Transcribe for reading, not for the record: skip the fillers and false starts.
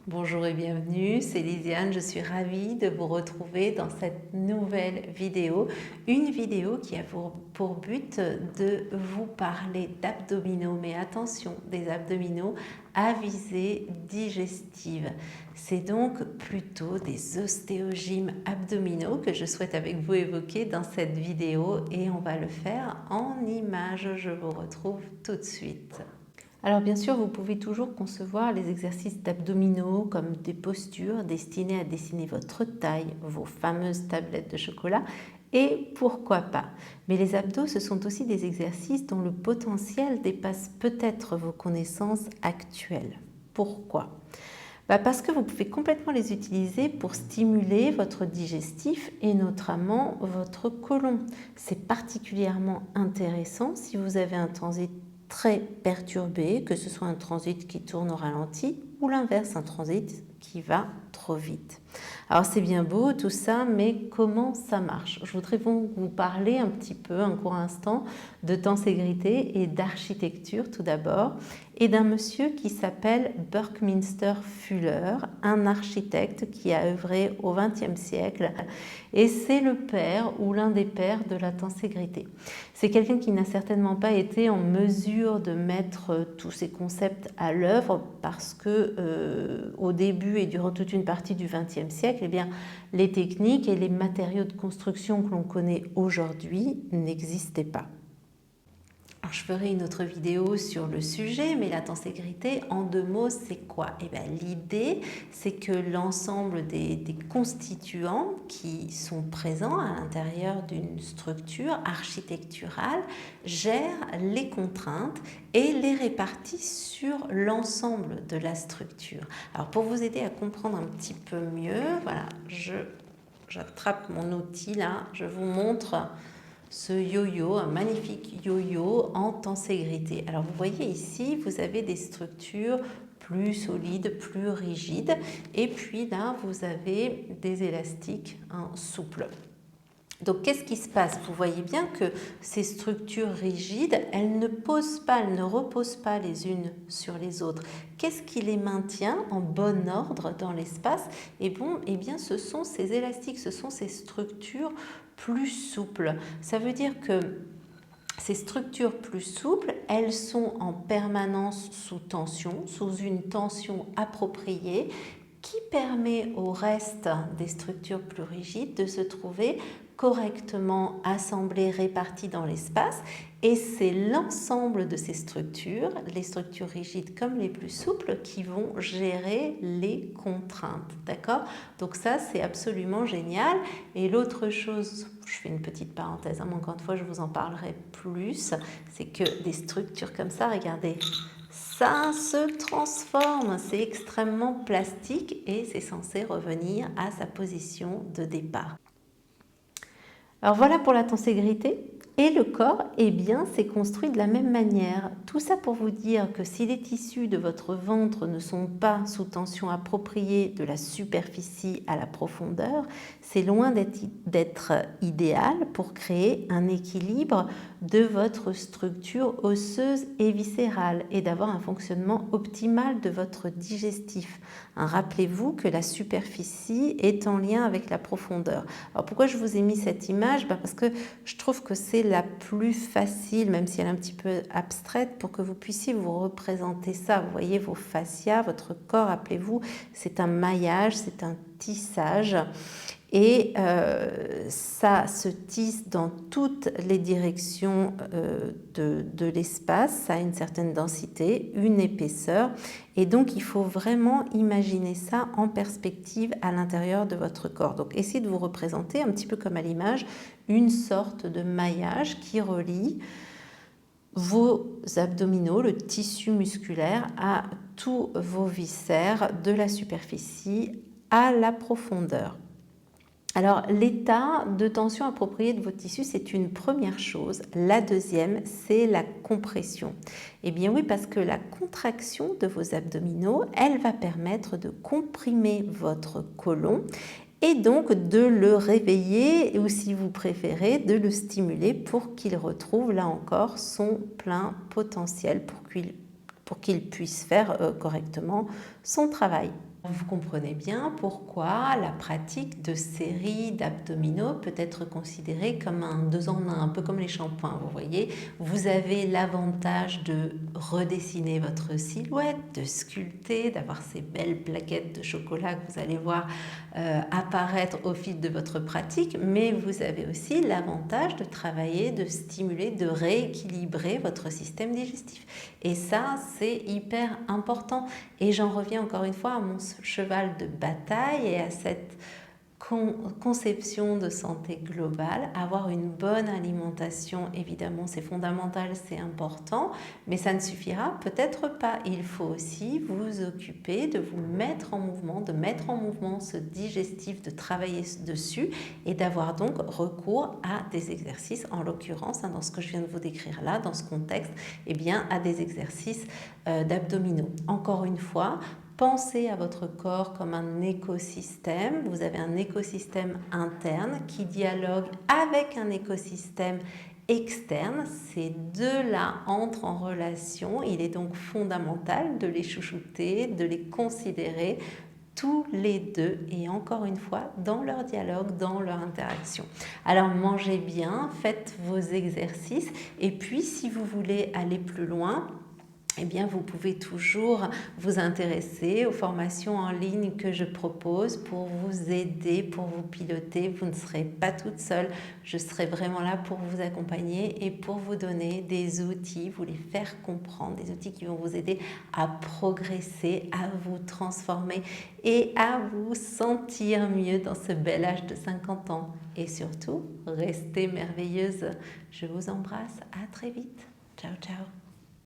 Bonjour et bienvenue, c'est Lisiane, je suis ravie de vous retrouver dans cette nouvelle vidéo. Une vidéo qui a pour but de vous parler d'abdominaux, mais attention, des abdominaux à visée digestive. C'est donc plutôt des ostéogymes abdominaux que je souhaite avec vous évoquer dans cette vidéo et on va le faire en images. Je vous retrouve tout de suite. Alors bien sûr, vous pouvez toujours concevoir les exercices d'abdominaux comme des postures destinées à dessiner votre taille, vos fameuses tablettes de chocolat et pourquoi pas. Mais les abdos, ce sont aussi des exercices dont le potentiel dépasse peut-être vos connaissances actuelles. Pourquoi ? Parce que vous pouvez complètement les utiliser pour stimuler votre digestif et notamment votre côlon. C'est particulièrement intéressant si vous avez un transit très perturbé, que ce soit un transit qui tourne au ralenti ou l'inverse, un transit qui va trop vite. Alors c'est bien beau tout ça, mais comment ça marche? Je voudrais vous parler un petit peu, un court instant, de tenségrité et d'architecture tout d'abord, et d'un monsieur qui s'appelle Buckminster Fuller, un architecte qui a œuvré au XXe siècle, et c'est le père ou l'un des pères de la tenségrité. C'est quelqu'un qui n'a certainement pas été en mesure de mettre tous ces concepts à l'œuvre parce que au début et durant toute une partie du XXe siècle, eh bien, les techniques et les matériaux de construction que l'on connaît aujourd'hui n'existaient pas. Alors, je ferai une autre vidéo sur le sujet, mais la tenségrité, en deux mots, c'est quoi? L'idée, c'est que l'ensemble des constituants qui sont présents à l'intérieur d'une structure architecturale gèrent les contraintes et les répartissent sur l'ensemble de la structure. Alors, pour vous aider à comprendre un petit peu mieux, voilà, j'attrape mon outil là, je vous montre ce yo-yo, un magnifique yo-yo en tenségrité. Alors vous voyez ici, vous avez des structures plus solides, plus rigides, et puis là vous avez des élastiques souples. Donc qu'est-ce qui se passe? Vous voyez bien que ces structures rigides, elles ne reposent pas les unes sur les autres. Qu'est-ce qui les maintient en bon ordre dans l'espace? Eh bien, ce sont ces élastiques, ce sont ces structures plus souples. Ça veut dire que ces structures plus souples, elles sont en permanence sous tension, sous une tension appropriée qui permet au reste des structures plus rigides de se trouver correctement assemblées, réparties dans l'espace. Et c'est l'ensemble de ces structures, les structures rigides comme les plus souples, qui vont gérer les contraintes. D'accord? Donc ça, c'est absolument génial. Et l'autre chose, je fais une petite parenthèse, mais encore une fois, je vous en parlerai plus, c'est que des structures comme ça, regardez, ça se transforme, c'est extrêmement plastique et c'est censé revenir à sa position de départ. Alors voilà pour la tenségrité. Et le corps, eh bien, c'est construit de la même manière. Tout ça pour vous dire que si les tissus de votre ventre ne sont pas sous tension appropriée de la superficie à la profondeur, c'est loin d'être idéal pour créer un équilibre de votre structure osseuse et viscérale et d'avoir un fonctionnement optimal de votre digestif. Rappelez-vous que la superficie est en lien avec la profondeur. Alors pourquoi je vous ai mis cette image? Parce que je trouve que c'est la plus facile, même si elle est un petit peu abstraite, pour que vous puissiez vous représenter ça. Vous voyez vos fascias, votre corps, rappelez-vous, c'est un maillage, c'est un tissage. Et ça se tisse dans toutes les directions de l'espace, ça a une certaine densité, une épaisseur, et donc il faut vraiment imaginer ça en perspective à l'intérieur de votre corps. Donc essayez de vous représenter un petit peu comme à l'image, une sorte de maillage qui relie vos abdominaux, le tissu musculaire, à tous vos viscères de la superficie à la profondeur. Alors, l'état de tension approprié de votre tissu, c'est une première chose. La deuxième, c'est la compression. Eh bien oui, parce que la contraction de vos abdominaux, elle va permettre de comprimer votre côlon et donc de le réveiller ou si vous préférez, de le stimuler pour qu'il retrouve là encore son plein potentiel, pour qu'il puisse faire correctement son travail. Vous comprenez bien pourquoi la pratique de séries d'abdominaux peut être considérée comme un 2 en 1, un peu comme les shampoings. Vous voyez, vous avez l'avantage de redessiner votre silhouette, de sculpter, d'avoir ces belles plaquettes de chocolat que vous allez voir apparaître au fil de votre pratique, mais vous avez aussi l'avantage de travailler, de stimuler, de rééquilibrer votre système digestif. Et ça, c'est hyper important. Et j'en reviens encore une fois à mon cheval de bataille et à cette conception de santé globale. Avoir une bonne alimentation, évidemment, c'est fondamental, c'est important, mais ça ne suffira peut-être pas. Il faut aussi vous occuper de vous mettre en mouvement, de mettre en mouvement ce digestif, de travailler dessus et d'avoir donc recours à des exercices, en l'occurrence, dans ce que je viens de vous décrire là, dans ce contexte, eh bien, à des exercices d'abdominaux. Encore une fois, pensez à votre corps comme un écosystème. Vous avez un écosystème interne qui dialogue avec un écosystème externe. Ces deux-là entrent en relation. Il est donc fondamental de les chouchouter, de les considérer tous les deux et encore une fois dans leur dialogue, dans leur interaction. Alors mangez bien, faites vos exercices et puis si vous voulez aller plus loin, eh bien, vous pouvez toujours vous intéresser aux formations en ligne que je propose pour vous aider, pour vous piloter. Vous ne serez pas toute seule. Je serai vraiment là pour vous accompagner et pour vous donner des outils, vous les faire comprendre, des outils qui vont vous aider à progresser, à vous transformer et à vous sentir mieux dans ce bel âge de 50 ans. Et surtout, restez merveilleuse. Je vous embrasse. À très vite. Ciao, ciao.